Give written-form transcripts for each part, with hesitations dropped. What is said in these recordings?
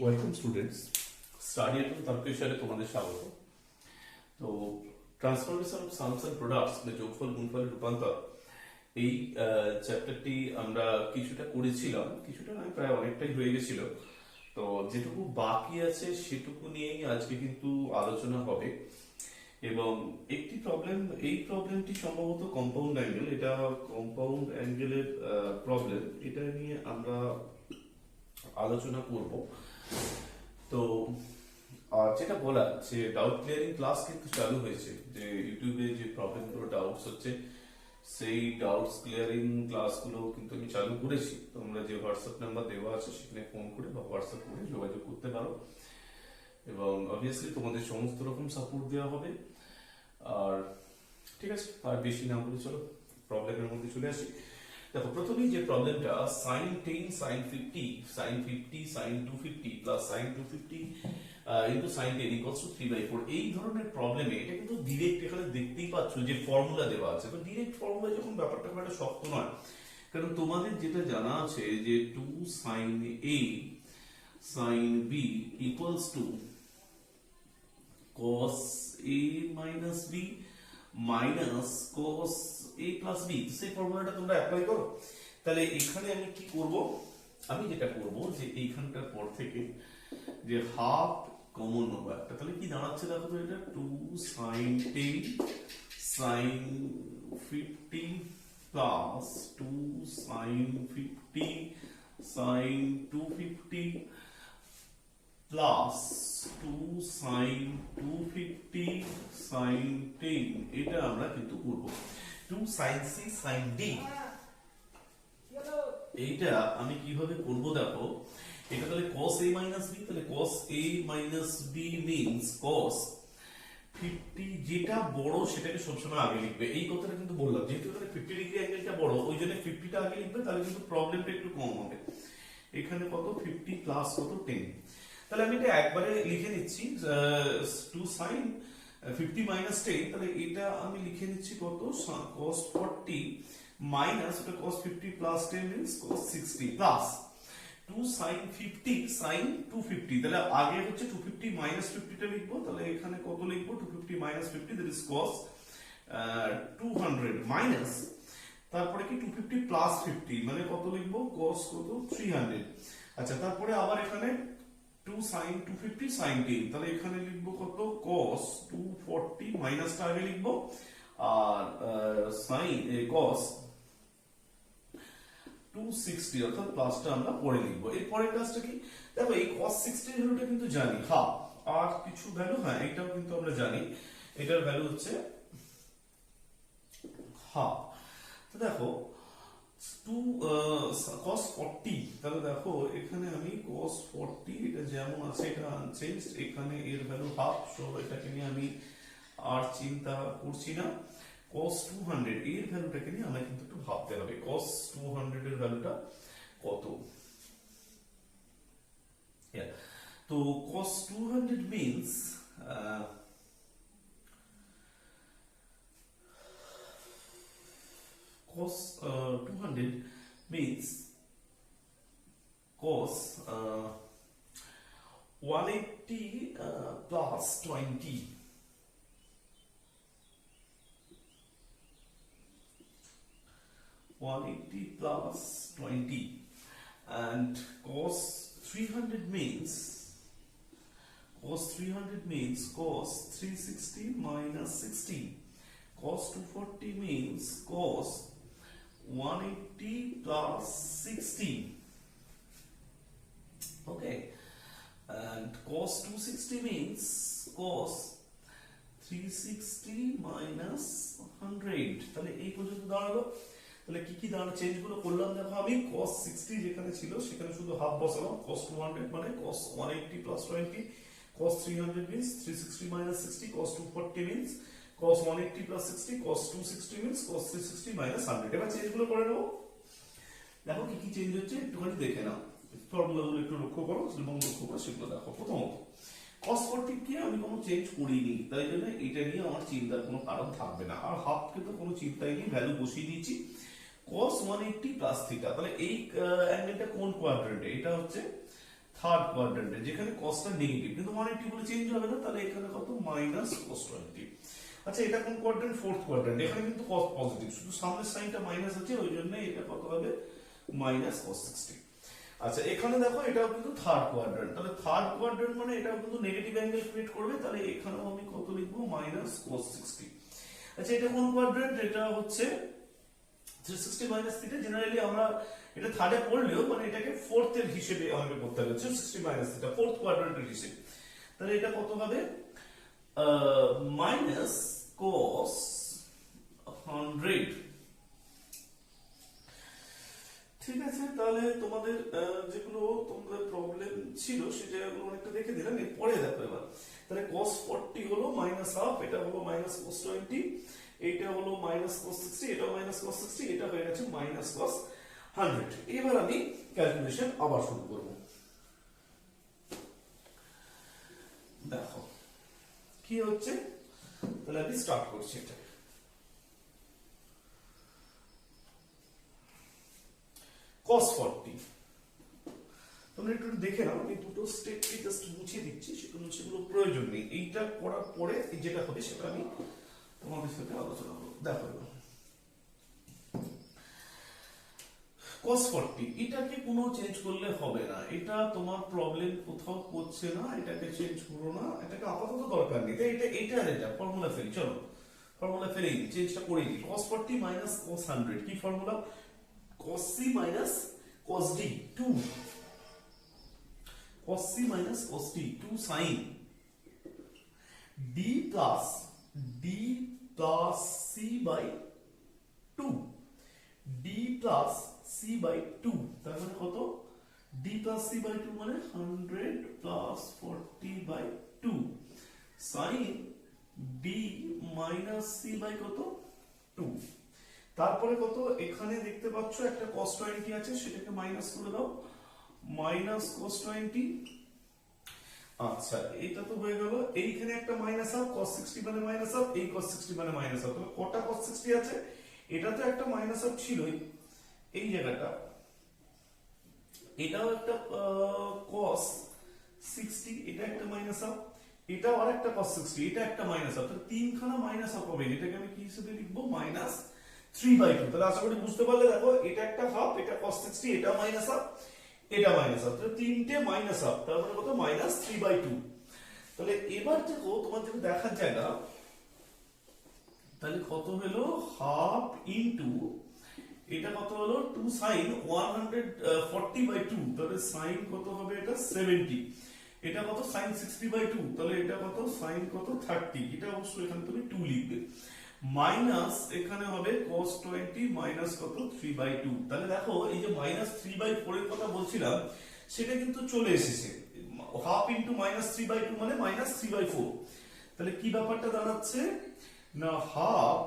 Welcome students, study at তারকেশ্বরে তোমাদের স্বাগত। তো transformation of sums and products মানে যোগফল গুণফল রূপান্তর, এই চ্যাপ্টারটি আমরা কিছুটা করেছিলাম, কিছুটা নয় প্রায় অনেকটাই হয়ে গেছিল। তো যেটুকু বাকি আছে সেটুকু নিয়েই আজকে কিন্তু আলোচনা হবে। এবং একটি প্রবলেম, এই প্রবলেমটি সম্ভবত কম্পাউন্ড অ্যাঙ্গেল, এটা কম্পাউন্ড অ্যাঙ্গেলের প্রবলেম, এটা নিয়ে আমরা আলোচনা করব। তো যেটা বলা যে ডাউট ক্লিয়ারিং ক্লাস কিন্তু চালু হয়েছে, যে ইউটিউবে যে প্রবলেমগুলো ডাউটস হচ্ছে সেই ডাউটস ক্লিয়ারিং ক্লাসগুলো কিন্তু আমি চালু করেছি। তোমরা যে হোয়াটসঅ্যাপ নাম্বার দেওয়া আছে সেখানে ফোন করে বা হোয়াটসঅ্যাপ করে যোগাযোগ করতে পারো, এবং অবভিয়াসলি তোমাদের সমস্ত রকম সাপোর্ট দেওয়া হবে। আর ঠিক আছে, আর বেশি না বলে চলো প্রবলেমের মধ্যে চলে আসি। দেখো, প্রথমেই যে প্রবলেমটা sin 10 sin 50 sin 50 sin 250 plus sin 250 into sin 10 equals to 3/4, এই ধরনের প্রবলেমে এটা কিন্তু ডাইরেক্ট এখানে দেখতেই পাচ্ছ যে ফর্মুলা দেওয়া আছে। তো ডাইরেক্ট ফর্মুলা যখন ব্যাপারটা খুব একটা শক্ত নয়, কারণ তোমাদের যেটা জানা আছে যে 2 sin a sin b equals to cos a minus b minus cos a plus b। সেই ফর্মুলাটা তোমরা অ্যাপ্লাই করো। তাহলে এখানে আমি কি করব, আমি যেটা করব যে এইখানটার পর থেকে যে হাফ কমন নেবো একটা, তাহলে কি দাঁড়াচ্ছে দেখো তো, এটা 2 sin 10 sin 50 plus 2 sin 50 sin 250 plus 2 sin 250 sin 10, এটা আমরা কিন্তু করব 2 sin c sin d। এইটা আমি কিভাবে করব দেখো, এটা তাহলে cos a minus b, তাহলে cos a minus b means cos 50, যেটা বড় সেটাকে সবসময় আগে লিখবে। এই কথাটা কিন্তু বললাম, যেহেতু এখানে 50 ডিগ্রি অ্যাঙ্গেলটা বড়, ওই জন্য 50টা আগে লিখবে, তাহলে কিন্তু প্রবলেমটা একটু কম হবে। এখানে কত 50 প্লাস কত 10, তাহলে আমি এটা একবারে লিখে নিচ্ছি 2 sin 50 minus 10, তাহলে এটা আমি লিখে নিচ্ছি কত cos 40 মাইনাস এটা cos 50 plus 10 means cos 60 plus 2 sin 50 sin 250, তাহলে আগে হচ্ছে 250 minus 50 টা লিখবো, তাহলে এখানে কত লিখবো 250 minus 50 that is cos 200 minus তারপরে কি 250 plus 50 মানে কত লিখবো cos কত 300। আচ্ছা, তারপরে আবার এখানে 2 sin 250 sin 10, তাহলে এখানে লিখবো কত cos 240 মাইনাসটা আগে লিখবো, আর sin cos 260 অর্থাৎ প্লাসটা আমরা পরে লিখবো। এর পরের কাজটা কি দেখো, এই cos 60 এর ভ্যালুটা কিন্তু জানি হাফ, আর কিছু ভ্যালু, হ্যাঁ এটাও কিন্তু আমরা জানি, এটার ভ্যালু হচ্ছে হাফ। তো দেখো 2 cos 40, তাহলে দেখো এখানে আমি cos 40 এটা যেমন আছে এটা আনচেঞ্জড, এখানে এর ভ্যালু হাফ, সো এটাকে নিয়ে আমি আর চিন্তা করছি না। cos 200 এর ভ্যালুটাকে নিয়ে আমরা কিন্তু একটু ভাবতে হবে, cos 200 এর ভ্যালুটা কত। তো cos 200 means cos 200 means cos 180 plus 20, 180 plus 20, and cos 300 means cos 360 minus 60, cos 240 means cos 180 plus 60, okay, and cos 260 means cos 360 minus 100, তাহলে এই পর্যন্ত দাঁড়ালো। তাহলে কি কি দাঁড়ানো চেঞ্জ গুলো করলাম দেখো, আমি cos 60 যেখানে ছিল সেখানে শুধু হাফ বসালাম, cos 200 মানে cos 180 plus 20, cos 300 means 360 minus 60, cos 240 means cos 180 plus 60, cos 260 means cos 360 minus 100। এবার চেঞ্জ গুলো করে নেবো, দেখো কি কি চেঞ্জ হচ্ছে একটুখানি দেখে নাও, ফর্মুলাগুলো একটু লক্ষ্য করো এবং লক্ষ্য করে সেগুলো দেখো। প্রথমত cos 40 কে আমি কোনো চেঞ্জ করিনি, তাই জন্য এটা নিয়ে আমার চিন্তার কোনো কারণ থাকবে না। আর হাফ কে তো কোনো চিন্তাই নেই, ভ্যালু বসিয়ে দিয়েছি cos 180 প্লাস থিটা, তাহলে এই অ্যাঙ্গেলটা কোন কোয়াড্রেন্টে, এটা হচ্ছে থার্ড কোয়াড্রেন্টে, যেখানে কসটা নেগেটিভ, কিন্তু 180 বলে চেঞ্জ হবে না, তাহলে এখানে কত মাইনাস কস 20। আচ্ছা এটা কোন কোয়াড্রেন্ট? ফোর্থ কোয়াড্রেন্ট, এখানে কিন্তু কস পজিটিভ, শুধু সামনের সাইনটা মাইনাস আছে, ওই জন্য এটা কত হবে মাইনাস কস 60। আচ্ছা এখানে দেখো এটাও কিন্তু থার্ড কোয়াড্রেন্ট, তাহলে থার্ড কোয়াড্রেন্ট মানে এটাও কিন্তু নেগেটিভ অ্যাঙ্গেল ক্রিয়েট করবে, তাহলে এখানেও আমি কত লিখবো মাইনাস কস 60। আচ্ছা এটা কোন কোয়াড্রেন্ট? এটা হচ্ছে 360 মাইনাস থিটা। জেনারেলি আমরা এটা থার্ডে পড়লেও মানে এটাকে ফোর্থ এর হিসেবে আমাকে করতে হবে, 360 মাইনাস থিটা ফোর্থ কোয়াড্রেন্টের হিসেবে। তাহলে এটা কত হবে মাইনাস cos 100। ঠিক আছে, তাহলে তোমাদের যেগুলো তোমাদের প্রবলেম ছিল সেই জায়গাগুলো অনেকটা দেখে দিলাম। এরপরে দেখো এবার, তাহলে cos 40 হলো মাইনাস হাফ, এটা হলো মাইনাস cos 20, এইটা হলো মাইনাস cos 60, এটাও মাইনাস cos 60, এটা হয়ে গেছে মাইনাস cos 100। এবার আমি ক্যালকুলেশন আবার শুরু করব। দেখো কি হচ্ছে, তাহলে আমি স্টার্ট করছি এটা। cos 40 তোমরা একটু দেখে নাও, আমি দুটো স্টেপকে জাস্ট মুছে দিচ্ছি, সেগুলো প্রয়োজন নেই। এইটা করার পরে যেটা হবে সেটা আমি তোমাদের সাথে আলোচনা করব। দেখো cos 40 এটাকে কোনো চেঞ্জ করলে হবে না, এটা তোমার প্রবলেম কোথাও করছে না, এটাকে চেঞ্জ করো না, এটাকে আপাতত দরকার নেই। এটা আর এটা ফর্মুলা ফেলি, চলো ফর্মুলা ফেলেই দিই, চেঞ্জটা করে দিই। cos 40 মাইনাস cos 100 কি formula? cos c minus cos d 2, cos c minus cos d 2 sin d plus c by 2, d plus c by 2, তার মানে কত? d plus c by 2 মানে 100 plus 40 by 2 sin d minus c by কত 2। তারপরে কত? এখানে দেখতে পাচ্ছ একটা cos 20 আছে, সেটাকে মাইনাস করে দাও, মাইনাস cos 20। আচ্ছা এটা তো হয়ে গেল, এইখানে একটা মাইনাস হাফ, cos 60 মানে মাইনাস হাফ, এই cos 60 মানে মাইনাস হাফ, তাহলে কটা cos 60 আছে? এটা তো একটা মাইনাস হাফ ছিলই এই জায়গাটা, এটাও একটা cos 60, এটা একটা মাইনাস হাফ, এটাও আরেকটা cos 60, এটা একটা মাইনাস হাফ, তাহলে তিনখানা মাইনাস হাফ হবে। এটাকে আমি কি হিসেবে লিখবো? মাইনাস 3/2। তাহলে আশা করি বুঝতে পারলে। দেখো এটা একটা হাফ, এটা cos 60, এটা মাইনাস হাফ, এটা মাইনাস হাফ, তাহলে তিনটে মাইনাস হাফ, তারপরে কত? মাইনাস 3/2। তাহলে এবার দেখো তোমার যেটা দেখার জায়গা, তাহলে কত হলো হাফ ইনটু এটা কত হলো 2 sin 140/2, তাহলে sin কত হবে? এটা 70। এটা কত? sin 60/2, তাহলে এটা কত? sin কত? 30। এটা অবশ্যই এখানে তুমি 2 লিখবে, মাইনাস এখানে হবে cos 20 মাইনাস কত? 3/2। তাহলে দেখো এই যে মাইনাস 3/4 এর কথা বলছিলাম সেটা কিন্তু চলে এসেছে, হাফ ইনটু মাইনাস 3/2 মানে মাইনাস 3/4। তাহলে কি ব্যাপারটা দাঁড়াচ্ছে না, হাফ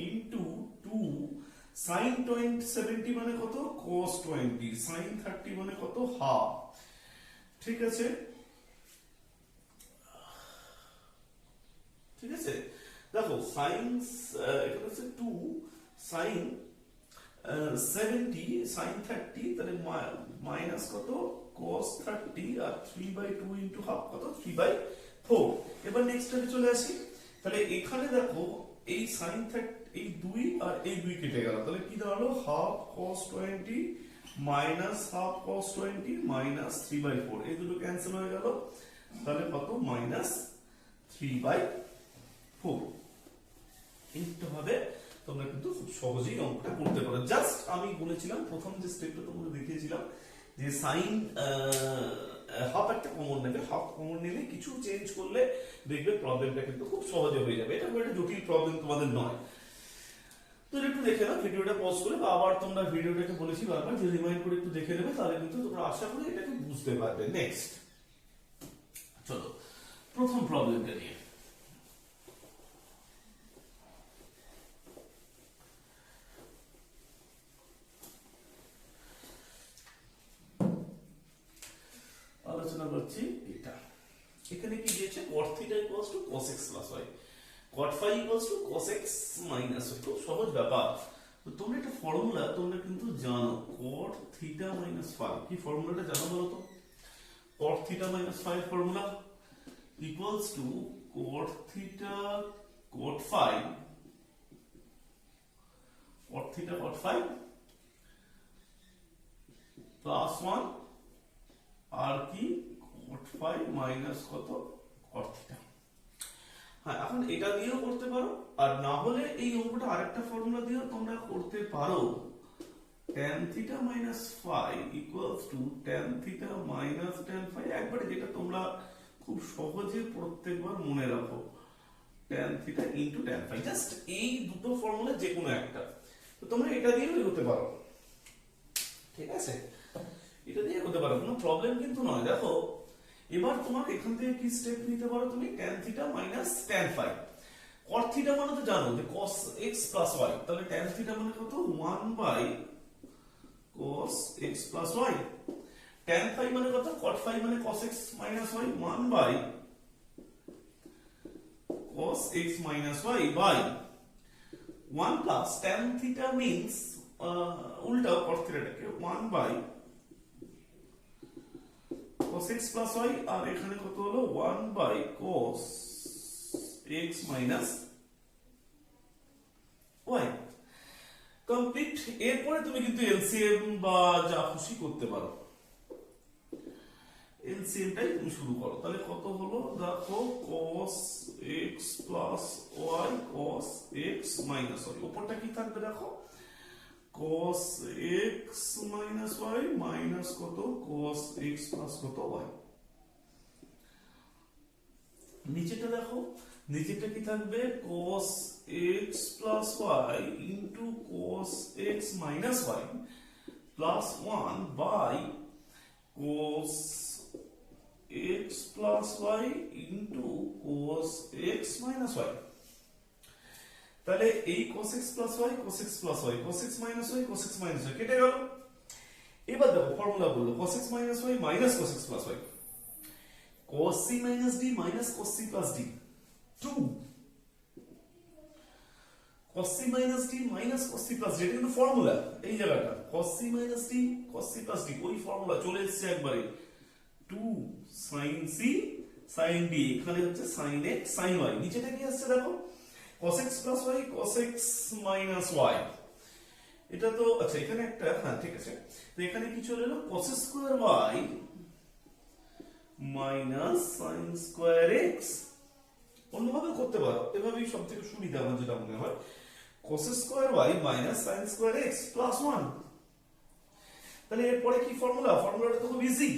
ইনটু 2 sin 70 মানে কত? cos 20, sin 30 মানে কত? হাফ। ঠিক আছে, ঠিক আছে। দেখো sin এটা হচ্ছে 2 sin 70 sin 30, তাহলে মাইনাস কত? cos 30 আর 3/2 ইনটু হাফ কত? 3/4। এবার নেক্সট স্টেপে চলে আসি। তাহলে এখানে দেখো এই sin 30, এই 2 আর এই 2 কেটে গেল, তাহলে কি দাঁড়ালো? Half cos 20 minus half cos 20 minus 3/4, এই দুটো ক্যান্সেল হয়ে গেল, তাহলে কত? মাইনাস 3/4। এইটা হবে, তোমরা কিন্তু খুব সহজেই অঙ্কটা করতে পারো। জাস্ট আমি বলেছিলাম প্রথম যে স্টেপটা তোমাদের দেখিয়েছিলাম যে সাইন হাফ একটা কমন নেবে, হাফ কমন নিলে কিছু চেঞ্জ করলে দেখবে প্রবলেমটা কিন্তু খুব সহজে হয়ে যাবে। এটা খুব একটা জটিল প্রবলেম তোমাদের নয়। তো একটু দেখে নাও, ভিডিওটা পজ করে বা আবার তোমরা ভিডিওটাকে বলেছি বারবার যে রিমাইন্ড করে একটু দেখে নেবে, তাহলে কিন্তু তোমরা আশা করি এটাকে বুঝতে পারবে। নেক্সট চলো প্রথম প্রবলেমটা নিয়ে। আলোচনা করছি এটা, এখানে কি দিয়েছে? cot θ = cos x + y, cot φ = cos x - y। খুব সহজ ব্যাপার। তো তোমরা একটা ফর্মুলা তোমরা কিন্তু জানো, cot θ - φ কি ফর্মুলাটা জানো বলো তো? cot theta minus phi formula equals to cot theta cot phi plus 1 আর কি cot phi minus কত cot theta। হ্যাঁ, এখন এটা দিয়েও করতে পারো, আর না হলে এই অঙ্কটা আরেকটা ফর্মুলা দিয়েও তোমরা করতে পারো। tan theta minus phi equals to tan theta minus tan phi, একবারে যেটা তোমরা খুব সহজে প্রত্যেকবার মনে রাখো, tan theta into tan phi, just এই দুটো ফর্মুলা যে কোনো একটা। তো তোমরা এটা দিয়েও করতে পারো, ঠিক আছে, এটা দিয়ে করতে পারো, কোনো প্রবলেম কিন্তু নয়। দেখো এবার তোমার এখান থেকে কি স্টেপ নিতে পারো তুমি, tan theta minus tan phi। cot theta মানে তো জানো যে cos x plus y, তাহলে tan theta মানে কত 1 by cos x plus y। tan phi মানে কত, cot phi মানে cos x minus y 1 by cos x minus y by 1 plus tan theta means উল্টা cot theta টাকে 1 by cos x plus y, আর এখানে কত হলো 1 by cos x minus y complete. এরপরে তুমি কিন্তু এলসিএম বা যা খুশি করতে পারো, এলসিএমটাই তুমি শুরু করো। তাহলে কত হলো দেখো, cos x plus y cos x minus y, উপরটা কি থাকবে দেখো, cos x minus y minus কত cos x plus কত y। নিচেটা দেখো, নিচেটা কি থাকবে, cos x plus y into cos x minus y plus 1 by cos x plus y into cos x minus y। তাহলে এই cos x plus y cos x plus y cos x minus y cos x minus y কেটে গেল। এবার দেখো formula বললো cos x minus y minus cos x plus y, cos c minus d minus cos c plus d 2, cos c minus d minus cos c plus d, এটা কিন্তু formula, এই জায়গাটা cos c minus d cos c plus d ওই formula চলে এসেছে একবারে, 2 sin c sin d, এখানে হচ্ছে sin x sin y, নিচেটা কি আসছে দেখো cos x plus y cos x minus y। এটা তো আচ্ছা, এখানে একটা, হ্যাঁ ঠিক আছে, তো এখানে কি চলে এলো cos square y minus sin square x। অন্যভাবে করতে পারো, এভাবেই সবথেকে সুবিধা আমার যেটা মনে হয়, cos square y minus sin square x plus 1। তাহলে এরপরে কি ফর্মুলা, ফর্মুলাটা তো খুব ইজি।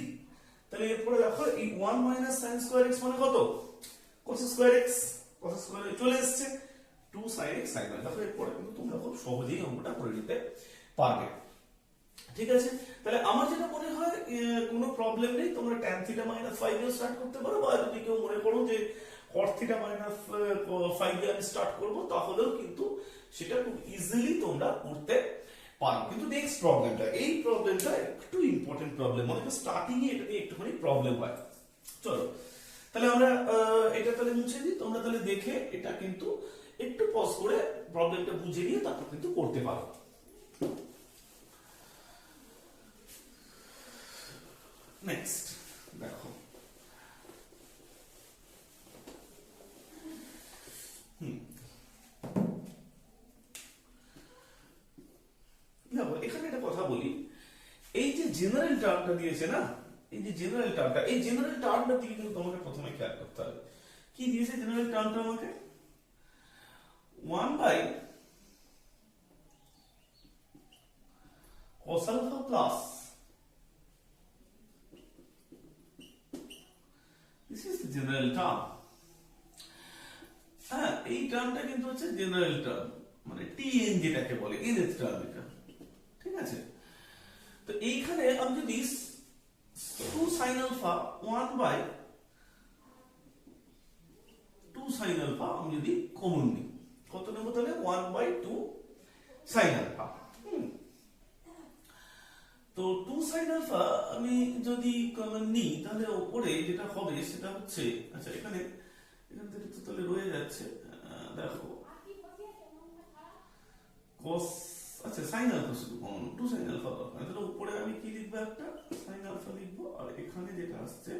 তাহলে এরপরে দেখো এই 1 minus sin স্কয়ার x মানে কত, cos square x, cos square চলে এসেছে 2 sin x sin y। দেখো এরপরে কিন্তু তোমরা খুব সহজেই অঙ্কটা করে নিতে পারবে, ঠিক আছে। তাহলে আমার যেটা মনে হয় কোনো প্রবলেম নেই, তোমরা tan theta minus 5 দিয়ে স্টার্ট করতে পারো, বা যদি কেউ মনে করো যে cot theta minus 5 দিয়ে আমি স্টার্ট করব, তাহলেও কিন্তু সেটা খুব ইজিলি তোমরা করতে পারো। কিন্তু নেক্সট প্রবলেমটা, এই প্রবলেমটা একটু ইম্পর্টেন্ট প্রবলেম, অনেক স্টার্টিং এ এটা নিয়ে একটুখানি প্রবলেম হয়। চলো তাহলে আমরা এটা তাহলে মুছে দিই, তোমরা তাহলে দেখে এটা কিন্তু একটু পজ করে প্রবলেমটা বুঝে নিয়ে তারপর কিন্তু করতে পারো। নেক্সট দেখো, দেখো এখানে একটা কথা বলি, এই যে জেনারেল টার্মটা দিয়েছে না, এই যে জেনারেল টার্মটা, এই জেনারেল টার্মটা দিয়ে কিন্তু তোমাকে প্রথমে খেয়াল করতে হবে কি দিয়েছে জেনারেল টার্মটা আমাকে, 1 by cos alpha plus, this is the general term। হ্যাঁ, এই টার্মটা কিন্তু হচ্ছে জেনারেল টার্ম, মানে tn যেটাকে বলে nth টার্ম এটা, ঠিক আছে। তো এইখানে আমি যদি 2 sin alpha 1 by 2 sin alpha আমি যদি কমন নিই, কত নেব তাহলে 1 by 2 sin alpha। তো 2 sin alpha আমি যদি কমন নিই, তাহলে উপরে যেটা হবে সেটা হচ্ছে, আচ্ছা এখান থেকে তো তাহলে রয়ে যাচ্ছে, দেখো cos, আচ্ছা সাইন আলফা শুধু কমন, 2 সাইন আলফা দরকার, তাহলে উপরে আমি কি লিখবো, একটা সাইন আলফা লিখবো, আর এখানে যেটা আসছে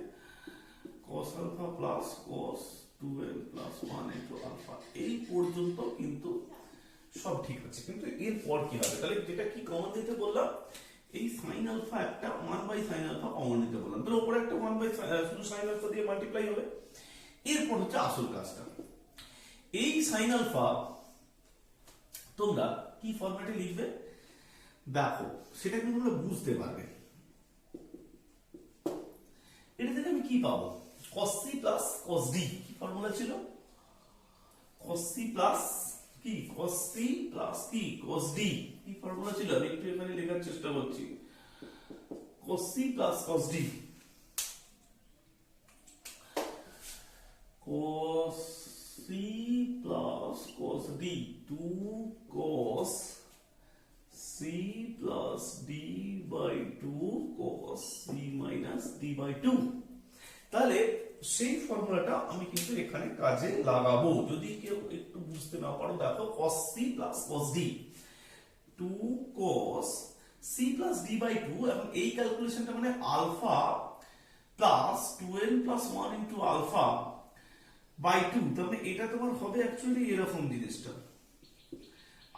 cos alpha plus cos 2n plus 1 into alpha. এই পর্যন্ত কিন্তু সব ঠিক আছে, কিন্তু এরপর কি হবে, তাহলে যেটা কি কমন দিতে বললাম, এই সাইন আলফা একটা 1 বাই সাইন আলফা কমন দিতে বললাম, তাহলে উপরে একটা 1 বাই শুধু সাইন আলফা দিয়ে মাল্টিপ্লাই হবে। এরপর হচ্ছে আসল কাজটা, এই সাইন আলফা তোমরা কি ফরম্যাটে লিখবে দেখো, সেটা কিন্তু তোমরা বুঝতে পারবে। এটা থেকে আমি কি পাবো, cos c plus cos d, কি ফর্মুলা ছিল, cos c প্লাস কি cos c প্লাস কি cos d, কি ফর্মুলা ছিল, আমি একটু এখানে লেখার চেষ্টা করছি, cos c plus cos d, cos c plus cos d, 2 cos c plus d by 2 cos c minus d by 2। তাহলে সেই ফর্মুলাটা আমি কিন্তু এখানে কাজে লাগাবো। যদি কেউ একটু বুঝতে না পারো দেখো, cos c plus cos d, 2 cos c plus d by 2, এবং এই ক্যালকুলেশনটা মানে alpha plus 2n plus 1 into alpha by 2, তাহলে এটা তোমার হবে অ্যাকচুয়ালি এরকম জিনিসটা।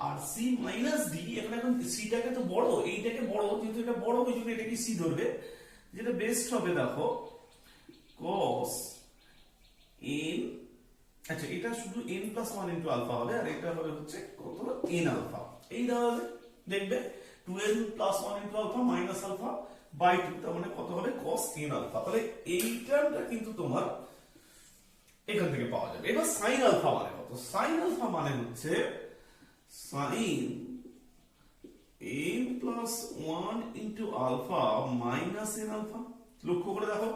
আর c মাইনাস d, এখানে এখন c টাকে তো বড়, এইটাকে বড়, কিন্তু এটা বড় ওই জন্য এটাকে c ধরবে, যেটা বেস্ট হবে দেখো cos n, আচ্ছা এটা শুধু n প্লাস 1 ইনটু আলফা হবে, আর এটা হবে হচ্ছে কত হলো n আলফা, এই দেওয়া হবে, দেখবে 2n plus 1 into alpha minus alpha by 2, তার মানে কত হবে cos n আলফা। তাহলে এই টার্মটা কিন্তু তোমার এখান থেকে পাওয়া যাবে। এবার সাইন আলফা মানে কত, সাইন আলফা মানে হচ্ছে sine n plus 1 into alpha minus n alpha. লক্ষ্য করে দেখো,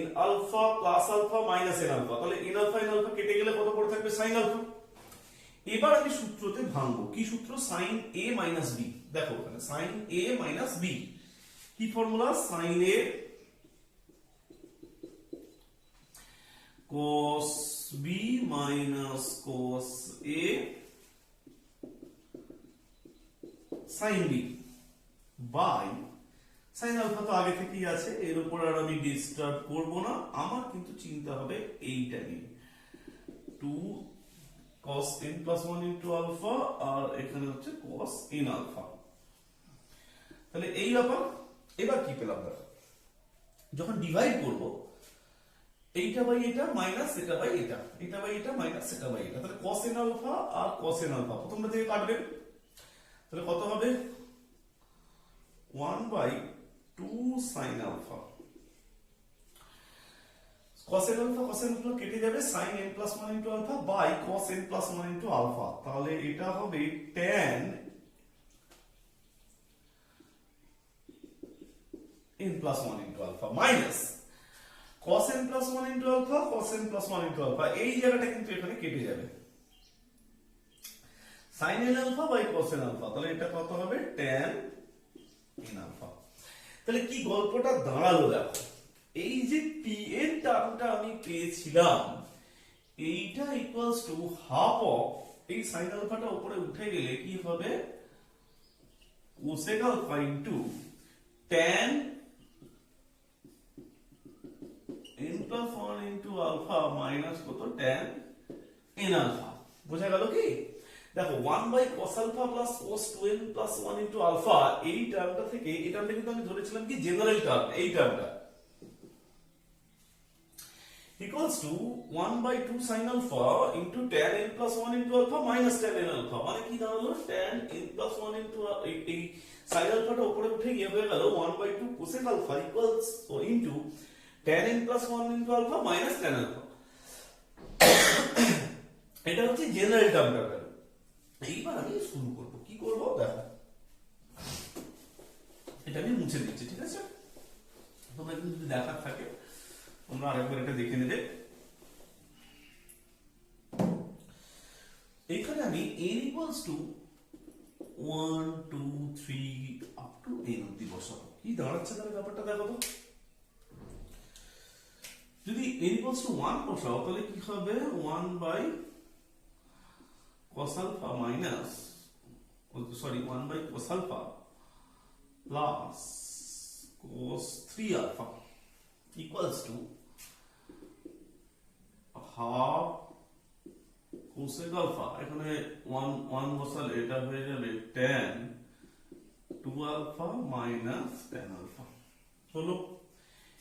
n alpha plus alpha minus n alpha, তাহলে n আলফা কেটে গেলে কত পড়ে থাকবে, সাইন আলফা। এবার আমি সূত্রতে ভাঙবো, কি সূত্র, সাইন a মাইনাস b, দেখো এখানে সাইন a মাইনাস b, কি formula, sine a cos b minus cos a sin b by sine alpha তো আগে থেকেই আছে, এর উপর আর আমি ডিস্টার্ব করব না, আমার কিন্তু চিন্তা হবে এইটা নিয়ে, 2 cos n plus 1 into alpha, আর এখানে হচ্ছে cos n আলফা। তাহলে এই ব্যাপার। এবার কি পেলাম দেখো, যখন ডিভাইড করব, এইটা বাই এটা মাইনাস এটা বাই এটা, এটা বাই এটা মাইনাস এটা বাই এটা, তাহলে cos n আলফা আর cos n আলফা প্রথমটা থেকে কাটবে, তাহলে কত হবে 1 বাই 2 sin alpha, cos n alpha কেটে যাবে, sin n plus 1 into alpha by cos n plus 1 into alpha, তাহলে এটা হবে tan n plus 1 into alpha minus cos n plus 1 into alpha, cos n plus 1 into alpha, এই জায়গাটা কিন্তু এখানে কেটে যাবে, sin n alpha by cos n alpha, তাহলে এটা কত হবে tan n আলফা। তাহলে কি গল্পটা দাঁড়ালো দেখো, এই যে p এর টার্মটা আমি পেয়েছিলাম, এইটা ইকুয়ালস টু হাফ অফ এই sin আলফাটা উপরে উঠে গেলে কি হবে cosec আলফা ইনটু tan n plus 1 into alpha minus কত tan n আলফা। বোঝা গেল কি, দেখো 1 by cos alpha plus cos 2n plus 1 into alpha, এই টার্মটা থেকে এই টার্মটা কিন্তু আমি ধরেছিলাম কি জেনারেল টার্ম, এই টার্মটা equals to 1 by 2 sin alpha into tan n plus 1 into alpha minus tan n alpha, মানে কি দাঁড়ালো tan n plus 1 into এই sin alpha টা উপরে উঠে গিয়ে হয়ে গেল 1 by 2 cosec alpha equals into tan n plus 1 into alpha minus tan alpha। এটা হচ্ছে জেনারেল টার্মটা গেল। এইবার আমি শুরু করব, কি করব দেখো, এটা আমি মুছে দিচ্ছি, ঠিক আছে, তোমরা যদি দেখার থাকে তোমরা আরেকবার এটা দেখে নেবে। এখানে আমি n equals to 1 2 3 up to n অবধি বসাবো, কি দাঁড়াচ্ছে তাহলে ব্যাপারটা দেখো তো, যদি n equals to 1 বসাও তাহলে কি হবে 1 by cos alpha minus sorry 1 by cos alpha plus cos 3 alpha equals to half cosec alpha, এখানে 1 বসালে এটা হয়ে যাবে tan 2 alpha minus tan alpha হলো।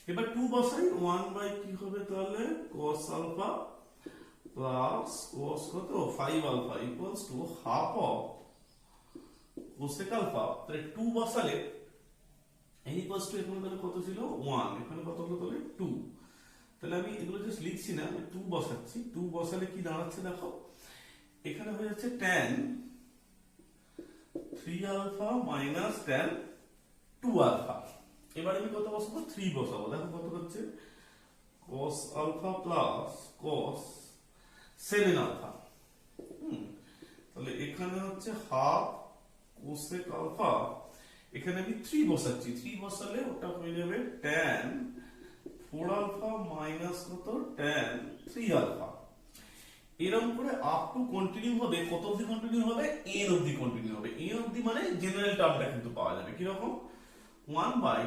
এবার 2 বসাই, 1 বাই কি হবে তাহলে cos আলফা প্লাস cos কত 5 alpha equals to half of cosec alpha. তাহলে 2 বসালে n ইকুয়ালস টু এখানে তাহলে কত ছিল 1, এখানে কত হলো তাহলে 2। তাহলে আমি এগুলো জাস্ট লিখছি না, আমি 2 বসাচ্ছি। 2 বসালে কি দাঁড়াচ্ছে দেখো, এখানে হয়ে যাচ্ছে tan 3 alpha minus tan 2 alpha. এবার আমি কত বসাবো 3 বসাবো, দেখো কত হচ্ছে cos alpha plus cos 7 alpha. তাহলে এখানে হচ্ছে হাফ cosec আলফা, এখানে আমি 3 বসাচ্ছি। 3 বসালে ওটা হয়ে যাবে tan 4 আলফা মাইনাস কত tan 3 আলফা। এরকম করে আপ টু কন্টিনিউ হবে, কত অবধি কন্টিনিউ হবে n অবধি কন্টিনিউ হবে। n অবধি মানে জেনারেল টার্মটা কিন্তু পাওয়া যাবে কি রকম 1 by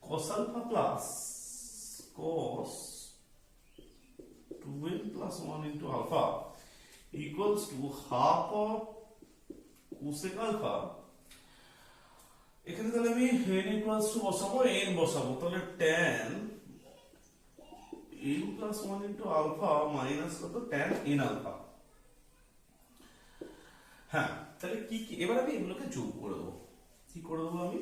cos alpha plus cos 2n plus 1 into alpha equals to half of cosec alpha। এখানে তাহলে আমি n equals to বসাবো, n বসাবো, তাহলে tan n plus 1 into alpha minus কত tan n alpha। হ্যাঁ, তাহলে কি কি এবার আমি এগুলোকে যোগ করে দেবো। কি করে দেবো আমি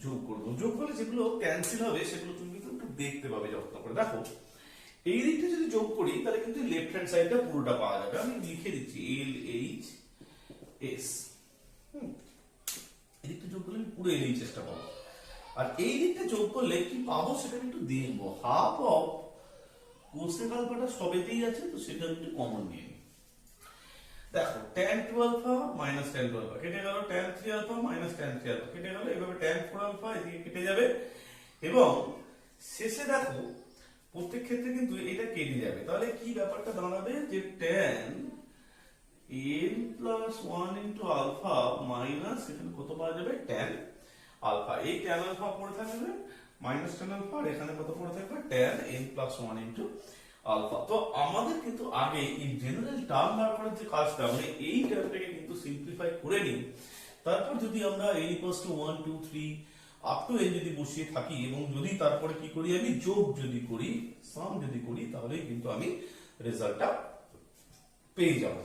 যোগ করে দেবো। যোগ করলে যেগুলো ক্যান্সেল হবে সেগুলো তুমি কিন্তু একটু দেখতে পাবে যত্ন করে। দেখো এই দিকটা যদি যোগ করি তাহলে কিন্তু লেফট হ্যান্ড সাইডটা পুরোটা পাওয়া যাবে। আমি লিখে দিচ্ছি এল এইচ এস। এই দিকটা যোগ করলে আমি পুরো এল এইচ এসটা পাবো। আর এই দিকটা যোগ করলে কি পাবো সেটা আমি একটু দেখবো। হাফ অফ কোসেক আলফাটা সবেতেই আছে, তো সেটা আমি একটু কমন নিয়ে নিই। দেখো tan 2 alpha minus tan 2 alpha কেটে গেল, tan 3 alpha minus tan 3 alpha কেটে গেল, এভাবে tan 4 আলফা এদিকে কেটে যাবে এবং শেষে দেখো প্রত্যেক ক্ষেত্রে কিন্তু এটা কেটে যাবে। তাহলে কি ব্যাপারটা দাঁড়াবে যে tan n plus 1 into alpha minus এখানে কত পাওয়া যাবে tan আলফা। এই tan আলফা পড়ে থাকবে মাইনাস tan আলফা, আর এখানে কত পড়ে থাকবে tan n plus 1 into alpha. তো আমাদের কিন্তু আগে এই জেনারেল টার্ম বার করার যে কাজটা, মানে এই টার্মটাকে কিন্তু সিম্পলিফাই করে নিই। তারপর যদি আমরা n equals to 1 2 3 up to n যদি বসিয়ে থাকি এবং যদি তারপরে কি করি আমি যোগ যদি করি, সাম যদি করি, তাহলে কিন্তু আমি রেজাল্টটা পেয়ে যাব।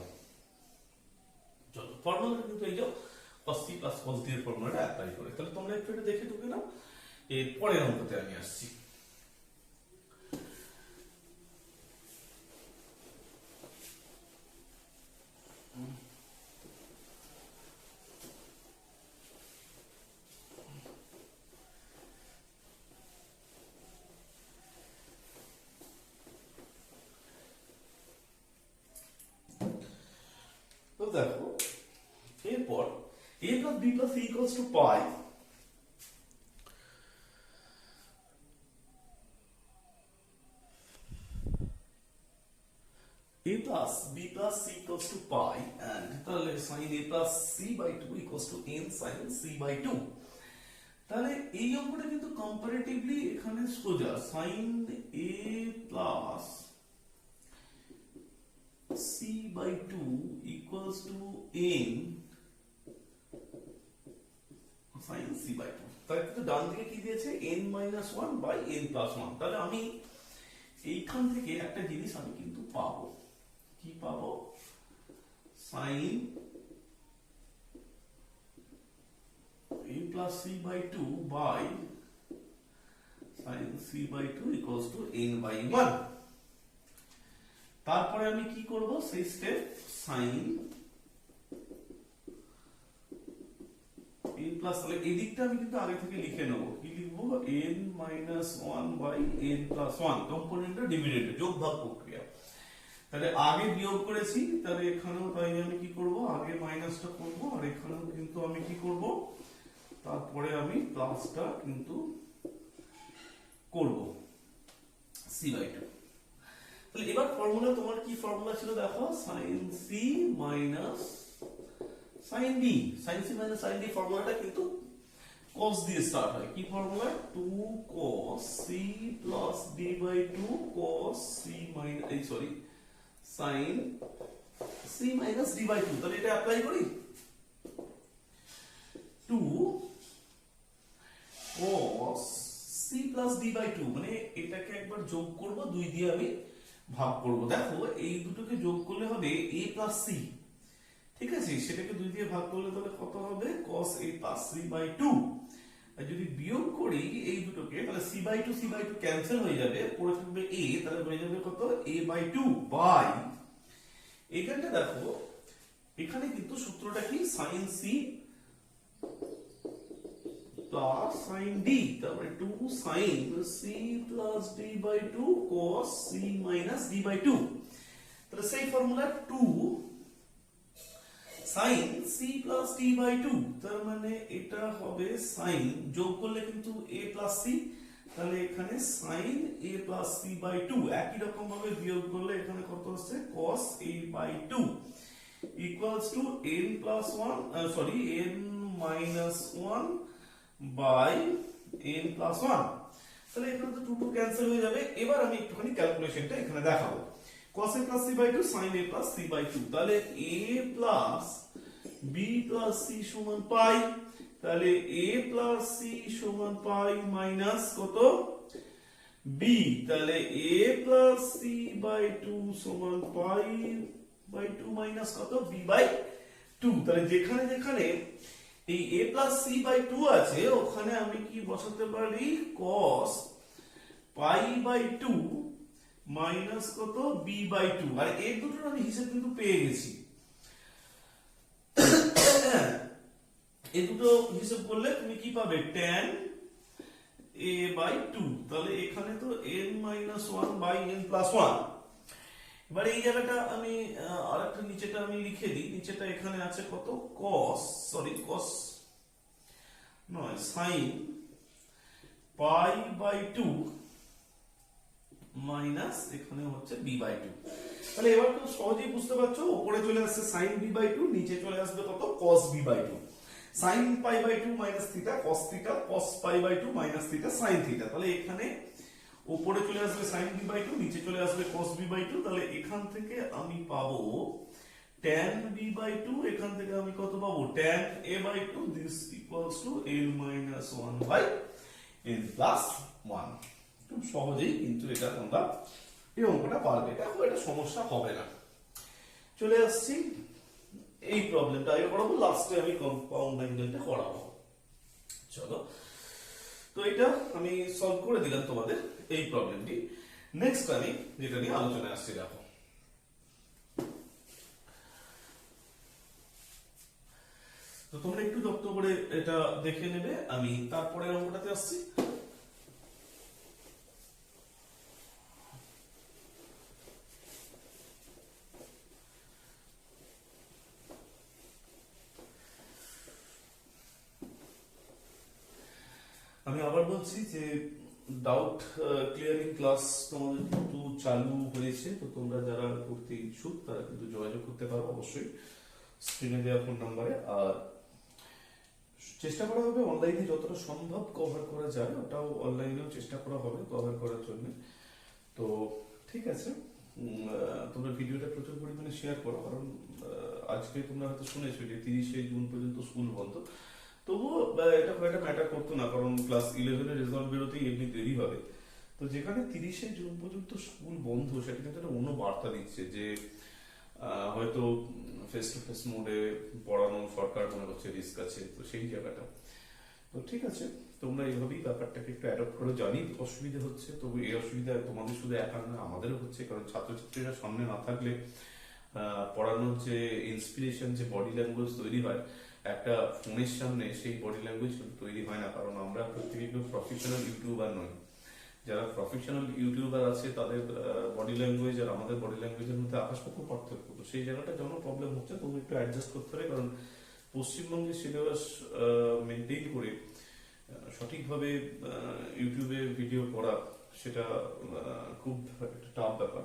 চলো ফর্মুলাটা কিন্তু এই যে cos c plus cos d এর ফর্মুলাটা অ্যাপ্লাই করে। তাহলে তোমরা একটু এটা দেখে ঢুকে নাও, এর পরের অঙ্কতে আমি আসছি। তো দেখো এরপর a plus b plus c equals to pi, a plus b plus c equals to pi and তাহলে sin a plus c by 2 equals to n sin c by 2। তাহলে এই অঙ্কটা কিন্তু কম্পারেটিভলি এখানে সোজা। sin a plus c by 2 equals to n sin c by 2। তাহলে কিন্তু ডান দিকে কি দিয়েছে n minus 1 by n plus 1। তাহলে আমি এইখান থেকে একটা জিনিস আমি কিন্তু পাবো, কি পাবো sin a plus c by 2 by sin c by 2 equals to n by 1। তারপরে আমি কি করব সেই স্টেপ sin n প্লাস, তাহলে এই দিকটা আমি কিন্তু আগে থেকে লিখে নেব। কি লিখবো n minus 1 by n plus 1 কম্পোনেন্টের dividend যোগ ভাগ প্রক্রিয়া। তাহলে আগে বিয়োগ করেছি, তাহলে এখানেও তাই আমি কি করব আগে মাইনাসটা করব, আর এখানেও কিন্তু আমি কি করব তারপরে আমি প্লাসটা কিন্তু করব c by 2। তাহলে এবার ফর্মুলা, তোমার কি ফর্মুলা ছিল দেখো, sin c minus sin d। sin c minus sin d ফর্মুলাটা কিন্তু cos দিয়ে স্টার্ট হয়। কি formula? 2 cos c plus d by 2 cos c minus sin c minus d by 2। তাহলে এটা অ্যাপ্লাই করি, 2 cos c plus d by 2, মানে এটাকে একবার যোগ করব, 2 দিয়ে আমি ভাগ করব। দেখো এই দুটোকে যোগ করলে হবে a plus c, ঠিক আছে? সেটাকে 2 দিয়ে ভাগ করলে তাহলে কত হবে? cos a plus c by 2। আর যদি বিয়োগ করি এই দুটোকে, তাহলে c by 2 ক্যান্সেল হয়ে যাবে, পড়ে থাকবে a, তাহলে হয়ে যাবে কত? a by 2 বাই, এখানটা দেখো, এখানে কিন্তু সূত্রটা কি? sin c plus sin d, তারপরে 2 sin c plus d by 2 cos c minus d by 2। তাহলে সেই formula 2 sin c plus d by 2, তার মানে এটা হবে sin, যোগ করলে কিন্তু a plus c, তাহলে এখানে sin a plus c by 2। একই রকম ভাবে বিয়োগ করলে এখানে কত হচ্ছে? cos a by 2 equals to n plus 1 n minus 1 by n plus 1। তাহলে এখানে তো 2 ক্যান্সেল হয়ে যাবে। এবার আমি একটুখানি ক্যালকুলেশনটা এখানে দেখাবো। cos a plus c by 2 sin a plus c by 2, তাহলে a plus b plus c সমান পাই, তাহলে a plus c সমান পাই মাইনাস কত? b, তাহলে a plus c by 2 সমান পাই by 2 মাইনাস কত? b by 2। তাহলে যেখানে যেখানে এই a plus c by 2 আছে, ওখানে আমি কি বসাতে পারি? cos pi by 2 মাইনাস কত? b by 2। আর এই দুটোর আমি হিসাব কিন্তু পেয়ে গেছি। এই দুটো হিসাব করলে তুমি কি পাবে? tan a by 2, তাহলে এখানে তো n minus 1 by n plus 1। এবার এই জায়গাটা আমি আরেকটা নিচেটা আমি লিখে দিই। নিচেটা এখানে আছে কত? cos নয়, sin pi by 2 মাইনাস এখানে হচ্ছে b by 2। তাহলে এবার খুব সহজেই বুঝতে পারছো, উপরে চলে আসছে sin b by 2, নিচে চলে আসবে কত? cos b by 2। sin pi by 2 minus theta cos theta, cos pi by 2 minus theta sin theta। তাহলে এখানে উপরে চলে আসবে sin b by 2, নিচে চলে আসবে cos b by 2। তাহলে এখান থেকে আমি পাবো tan b by 2, এখান থেকে আমি কত পাবো? tan a by 2, this equals to n minus 1 by n plus 1। খুব সহজেই কিন্তু এটা তোমরা এই অঙ্কটা পারবে, দেখো এটা সমস্যা হবে না। চলে আসছি এই প্রবলেমটা আগে করাবো, লাস্টে আমি কম্পাউন্ড অ্যাঙ্গেলটা করাবো। চলো, তো এটা আমি সলভ করে দিলাম তোমাদের এই প্রবলেমটি। নেক্সট আমি যেটা নিয়ে আলোচনায় আসছি, দেখো তো তোমরা একটু যত্ন করে এটা দেখে নেবে, আমি তারপরে অঙ্কটাতে আসছি। আমি আবার বলছি যে ডাউট ক্লিয়ারিং ক্লাস তোমাদের কিন্তু চালু হয়েছে, তো তোমরা যারা করতে ইচ্ছুক তারা কিন্তু যোগাযোগ করতে পারো অবশ্যই স্ক্রিনে দেওয়া ফোন নাম্বারে। আর চেষ্টা করা হবে অনলাইনে যতটা সম্ভব কভার করা যায়, ওটাও অনলাইনেও চেষ্টা করা হবে কভার করার জন্য। তো ঠিক আছে, তোমরা ভিডিওটা প্রচুর পরিমাণে শেয়ার করো, কারণ আজকে তোমরা হয়তো শুনেছো যে 30শে জুন পর্যন্ত স্কুল বন্ধ। তবুও এটা খুব একটা ম্যাটার করতো না, কারণ ক্লাস 11 এর রেজাল্ট বেরোতেই এমনি দেরি হবে। তো যেখানে 30শে জুন পর্যন্ত স্কুল বন্ধ, সেটা কিন্তু একটা অন্য বার্তা দিচ্ছে যে হয়তো ফেস টু ফেস মোডে পড়ানো সরকার মনে করছে রিস্ক আছে, তো সেই জায়গাটা। তো ঠিক আছে, তোমরা এইভাবেই ব্যাপারটাকে একটু অ্যাডপ্ট করে, জানি অসুবিধা হচ্ছে, তবু এই অসুবিধা তোমাদের শুধু একা না, আমাদেরও হচ্ছে, কারণ ছাত্রছাত্রীরা সামনে না থাকলে পড়ানোর যে ইন্সপিরেশন, যে বডি ল্যাঙ্গুয়েজ তৈরি হয় একটা ফোনের সামনে, সেই বডি ল্যাঙ্গুয়েজ কিন্তু তৈরি হয় না। কারণ আমরা প্রত্যেকে কেউ প্রফেশনাল ইউটিউবার নই। যারা প্রফেশনাল ইউটিউবার আছে তাদের বডি ল্যাঙ্গুয়েজ আর আমাদের বডি ল্যাঙ্গুয়েজের মধ্যে আকাশপক্ষ পার্থক্য। তো সেই জায়গাটা যেমন প্রবলেম হচ্ছে, তবু একটু অ্যাডজাস্ট করতে হবে, কারণ পশ্চিমবঙ্গের সিলেবাস মেনটেন করে সঠিকভাবে ইউটিউবে ভিডিও করা সেটা খুব একটা টাফ ব্যাপার।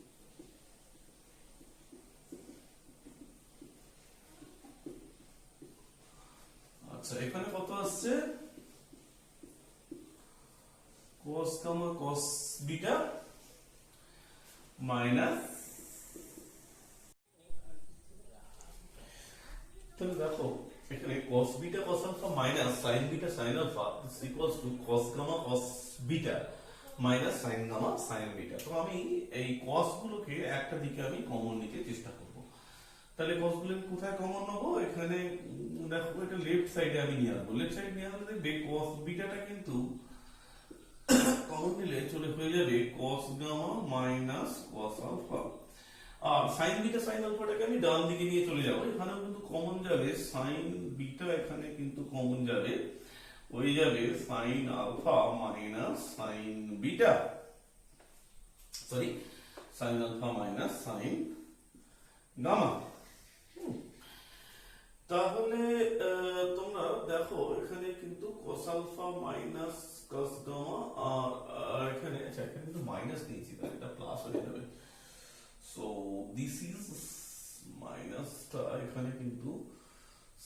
আচ্ছা এখানে কত আসছে cos gamma cos beta minus, তাহলে দেখো এখানে cos beta cos alpha minus sin beta sin alpha is equals to cos gamma cos beta minus sin gamma sin beta. তো আমি এই cos গুলোকে একটা দিকে আমি কমন নিতে চেষ্টা করব। তাহলে cos গুলো কোথায় কমন নেবো, এখানে দেখো এটা লেফট সাইডে আমি নিয়ে আসবো। লেফট সাইডে নিয়ে আসলে দেখবে cos বিটাটা কিন্তু কমন নিলে চলে হয়ে যাবে cos gamma minus cos alpha, আর sin বিটা sin আলফাটাকে আমি ডান দিকে নিয়ে চলে যাব। এখানেও কিন্তু কমন যাবে sin বিটা, এখানে কিন্তু কমন যাবে হয়ে যাবে sin alpha minus sin beta, sorry sin alpha minus sin gamma. তাহলে তোমরা দেখো এখানে কিন্তু cos alpha minus cos gamma, আর এখানে আচ্ছা এখানে কিন্তু মাইনাস নিয়েছি, তাহলে এটা প্লাস হয়ে যাবে। সো দিস ইজ মাইনাসটা, এখানে কিন্তু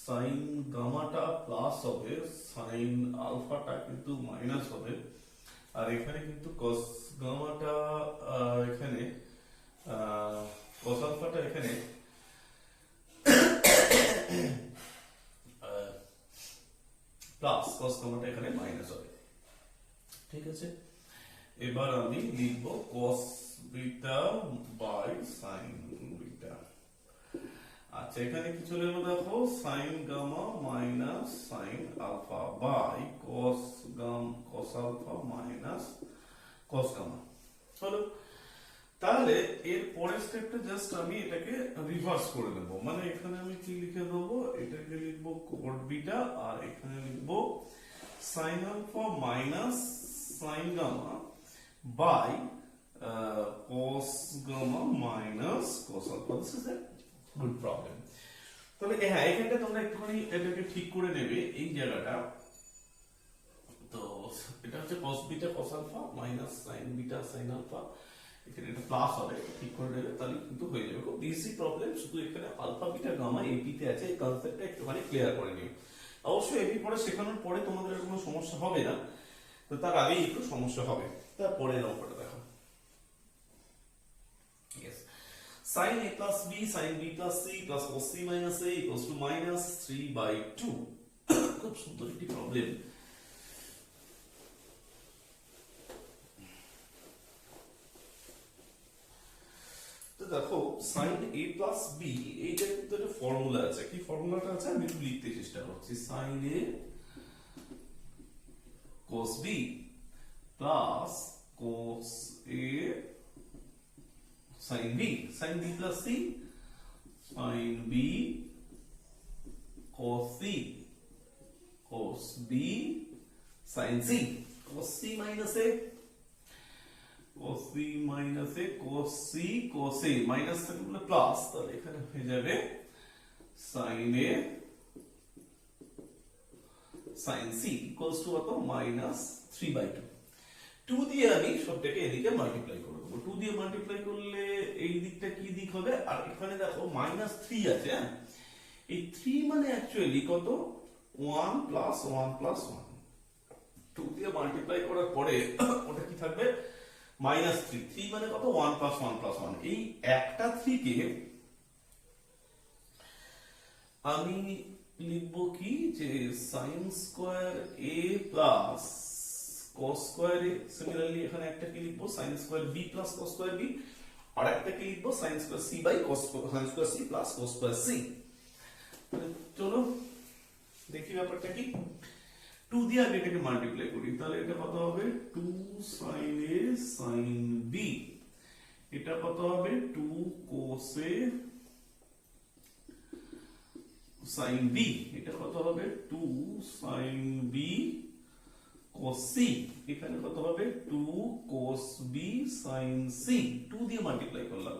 সাইন গামাটা প্লাস হবে, সাইন আলফাটা কিন্তু মাইনাস হবে, আর এখানে কিন্তু cos গামাটা এখানে cos আলফাটা এখানে প্লাস, cos গামাটা এখানে মাইনাস হবে। ঠিক আছে, এবার আমি লিখব cos beta by sin beta. আচ্ছা এখানে কি চলে এলো দেখো sin gamma minus sin alpha by cos alpha minus cos gamma হলো। তাহলে এর পরের স্টেপটা জাস্ট আমি এটাকে রিভার্স করে দেব, মানে এখানে আমি কি লিখে দেবো, এটাকে লিখবো cot বিটা, আর এখানে লিখবো sin alpha minus sin gamma by cos gamma minus cos alpha. This is a good problem. তাহলে হ্যাঁ এখানটা তোমরা একটুখানি এটাকে ঠিক করে নেবে এই জায়গাটা। তো এটা হচ্ছে cos beta cos alpha minus sin beta sin alpha, এখানে এটা প্লাস হবে, ঠিক করে নেবে তাহলে কিন্তু হয়ে যাবে। খুব ইজি প্রবলেম, শুধু এখানে আলফা বিটা গামা এপি তে আছে, এই কনসেপ্টটা একটুখানি ক্লিয়ার করে নিও। অবশ্যই এপি পরে শেখানোর পরে তোমাদের আর কোনো সমস্যা হবে না, তো তার আগেই একটু সমস্যা হবে। তারপরে অঙ্কটা দেখো। Sin a plus b sin b plus c plus cos c minus a equals to minus 3/2. খুব সুন্দর একটি প্রবলেম। তো দেখো sin a plus b এইটা কিন্তু একটা ফর্মুলা আছে, কি ফর্মুলাটা আছে আমি একটু লিখতে চেষ্টা করছি। sin a cos b plus cos a sin b plus c sin b cos c cos b sin c cos c minus a cos c minus a cos c cos a minus থাকলে বলে plus, তাহলে এখানে হয়ে যাবে sin a sin c equals to কত minus 3/2। 2 দিয়ে আমি সবটাকে এদিকে মাল্টিপ্লাই করে দেবো। 2 দিয়ে মাল্টিপ্লাই করলে এই দিকটা কি দিক হবে, আর এখানে দেখো -3 আছে, হ্যাঁ এই 3 মানে অ্যাকচুয়ালি কত 1 plus 1 plus 1। 2 দিয়ে মাল্টিপ্লাই করার পরে ওটা কি থাকবে -3। 3 মানে কত 1 plus 1 plus 1। এই একটা 3 কে আমি লিখবো কি যে sin square a plus cos square a। Similarly এখানে একটা কি লিখবো sin square b plus cos square b, আর একটা কি লিখবো sin square c by cos square c plus cos square c। তাহলে চলো দেখি ব্যাপারটা কি। 2 দিয়ে আগে এটাকে মাল্টিপ্লাই করি, তাহলে এটা কত হবে 2 sin a sin b, এটা কত হবে 2 cos a sin b, এটা কত হবে 2 sin b cos c, এখানে কত হবে 2 cos b sin c। 2 দিয়ে মাল্টিপ্লাই করলাম,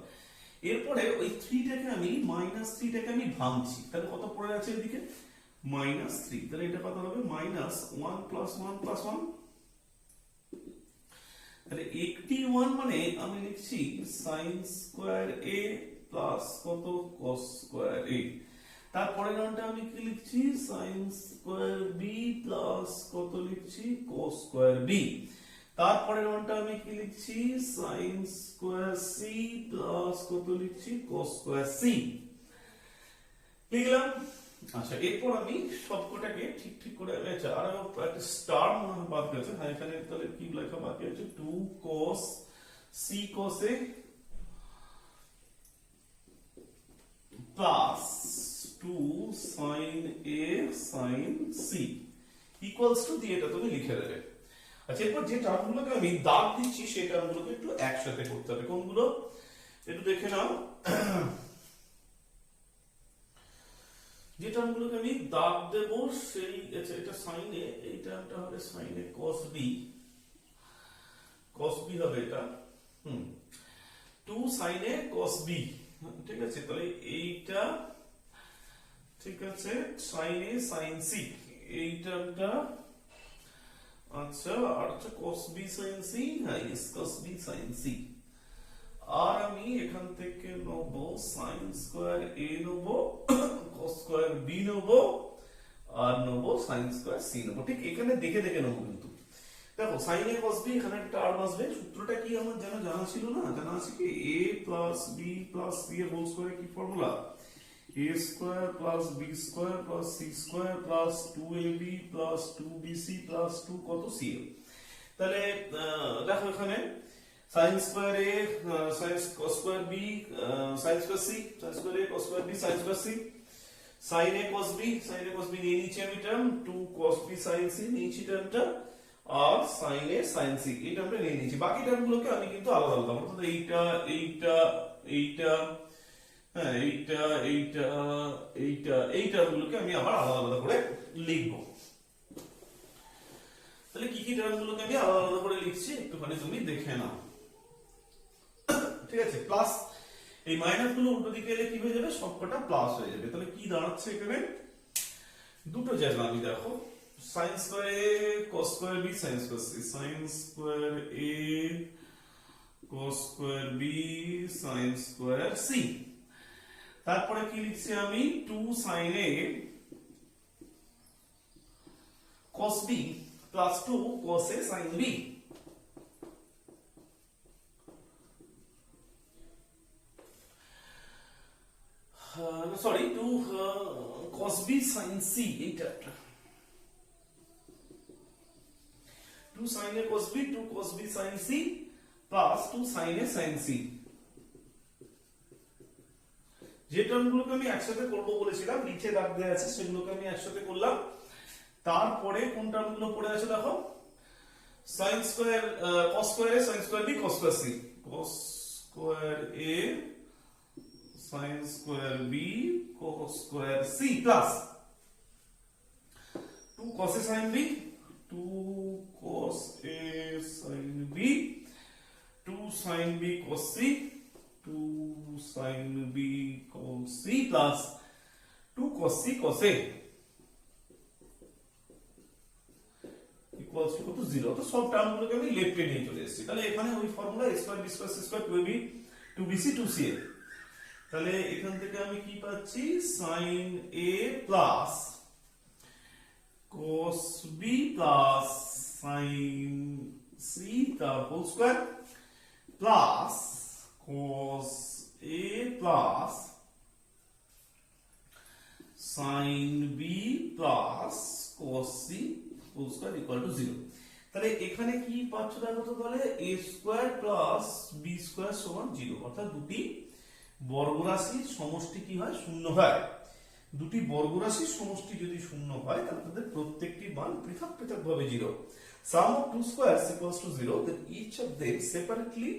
এরপরে ওই 3 টাকে আমি -3 টাকে আমি ভাঙছি, তাহলে কত পড়ে আছে এদিকে -3, তাহলে এটা কত হবে -1 plus 1 plus 1। তাহলে একটি 1 মানে আমি লিখছি sin স্কয়ার a plus কত cos স্কয়ার a। তারপরে রাউন্ডে আমি কি লিখছি sin স্কয়ার b প্লাস কত লিখছি cos স্কয়ার b। তারপরে রাউন্ডে আমি কি লিখছি sin স্কয়ার c প্লাস কত লিখছি cos স্কয়ার c লিখলাম। আচ্ছা এরপর আমি সবকটাকে ঠিক ঠিক করে আচ্ছা আর একটা স্টার মনে হয় বাদ গেছে। হ্যাঁ এখানে তাহলে কি লেখা বাকি আছে 2 cos c cos a plus 2 sin a sin c equals to দিয়ে এটা তুমি লিখে দেবে। আচ্ছা এরপর যে টার্মগুলোকে আমি দাগ দিচ্ছি সেই টার্মগুলোকে একটু একসাথে করতে হবে। কোনগুলো একটু দেখে নাও। যে টার্মগুলোকে আমি দাগ দেব সেই আচ্ছা এটা sin a এই টার্মটা হবে sin a cos b হবে এটা 2 sin a cos b ঠিক আছে। তাহলে এইটা ঠিক আছে sin a sin c এই টার্মটা আচ্ছা আর হচ্ছে cos b sin c হ্যাঁ yes cos b sin c আর আমি এখান থেকে নেব sin স্কয়ার a নেব cos স্কয়ার b নেব আর নেব sin স্কয়ার c নেব। ঠিক এখানে দেখে দেখে নেব কিন্তু দেখো sin a cos b এখানে একটা টার্ম আসবে। সূত্রটা কি আমার জানা ছিল না? জানা আছে কি a plus b plus c এর হোল স্কয়ার কি formula a square plus b square plus c square plus 2ab plus 2bc plus 2 কত c। তাহলে দেখো এখানে sin square a sin cos square b sin square c sin square a cos square b sin square c sin a cos b নিয়ে নিচ্ছি আমি term 2 cos b sin c নিয়েছি টার্মটা আর sin a sin c এই টার্মটা নিয়ে নিয়েছি। বাকি টার্মগুলোকে আমি কিন্তু আলাদা আলাদা অর্থাৎ এইটা হ্যাঁ এই টার্মগুলোকে আমি আবার আলাদা আলাদা করে লিখব। তাহলে কি কি টার্মগুলোকে আমি আলাদা আলাদা করে লিখছি একটুখানি তুমি দেখে নাও। ঠিক আছে প্লাস এই মাইনাস গুলো উল্টো দিকে এলে কি হয়ে যাবে সবকটা প্লাস হয়ে যাবে। তাহলে কি দাঁড়াচ্ছে এখানে দুটো জায়গা আমি দেখো sin square a cos square b sin square c sin square a cos square b sin square c। তারপরে কি লিখছি আমি 2 sin a cos b plus 2 cos a sin b। Sorry 2 cos b sin c এইটা 2 sin a cos b 2 cos b sin c plus 2 sin a sin c। যে টার্মগুলোকে আমি একসাথে করব বলেছিলাম নিচে দাগ দেওয়া আছে সেগুলোকে আমি একসাথে করলাম। তারপরে কোন টার্মগুলো পড়ে আছে দেখো sin square cos square a sin square b cos square c cos square a sin square b cos square c plus 2 cos a sin b 2 cos a sin b 2 sin b cos c 2 sin b cos c plus 2 cos c cos a equals to 0। তো সব টার্মগুলোকে আমি লেফটে নিয়ে চলে এসেছি। তাহলে এখানে ওই formula a square b square c square 2ab 2bc 2ca। তাহলে এখান থেকে আমি কি পাচ্ছি sin a plus cos b plus sin c তার whole square plus cos a plus sin b plus cos c whole square equal to 0। তাহলে এখানে কি পাচ্ছ দেখো তো তাহলে a square plus b square সমান 0 অর্থাৎ দুটি বর্গরাশির সমষ্টি কি হয় শূন্য হয়। দুটি বর্গরাশির সমষ্টি যদি শূন্য হয় তাহলে তাদের প্রত্যেকটি মান পৃথক পৃথক ভাবে 0। sum of two squares equals to 0 then each of them separately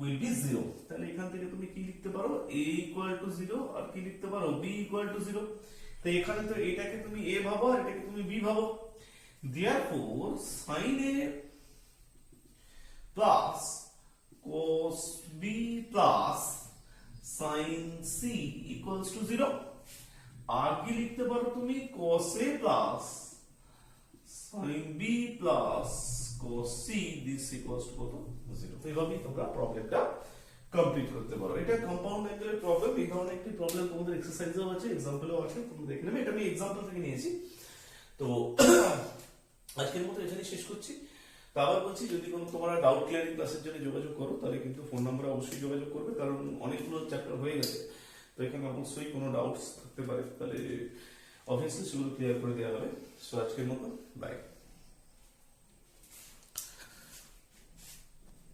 will be 0। তাহলে এখান থেকে তুমি কি লিখতে পারো a equal to 0 আর কি লিখতে পারো b equal to 0। তো এখানে তো এটাকে তুমি a ভাবো আর এটাকে তুমি b ভাবো। therefore sin a plus cos b plus sin c equals to 0 আর কি লিখতে পারো তুমি cos a plus sin b plus cos c this equals to কত 0। তো এইভাবেই তোমরা প্রবলেমটা কমপ্লিট করতে পারো। এটা কম্পাউন্ড অ্যাঙ্গেলের প্রবলেম, এই ধরনের একটি প্রবলেম তোমাদের এক্সারসাইজেও আছে, এক্সাম্পলেও আছে, তোমরা দেখে নেবে। এটা আমি এক্সাম্পল থেকে নিয়েছি। তো আজকের মতো এখানে শেষ করছি। তো আবার বলছি, যদি কোনো তোমরা ডাউট ক্লিয়ারিং ক্লাসের জন্য যোগাযোগ করো, তাহলে কিন্তু ফোন নাম্বারে অবশ্যই যোগাযোগ করবে, কারণ অনেকগুলো চ্যাপ্টার হয়ে গেছে। তো এখানে অবশ্যই কোনো ডাউটস থাকতে পারে, তাহলে অবভিয়াসলি সেগুলো ক্লিয়ার করে দেওয়া হবে। সো আজকের মতো বাই।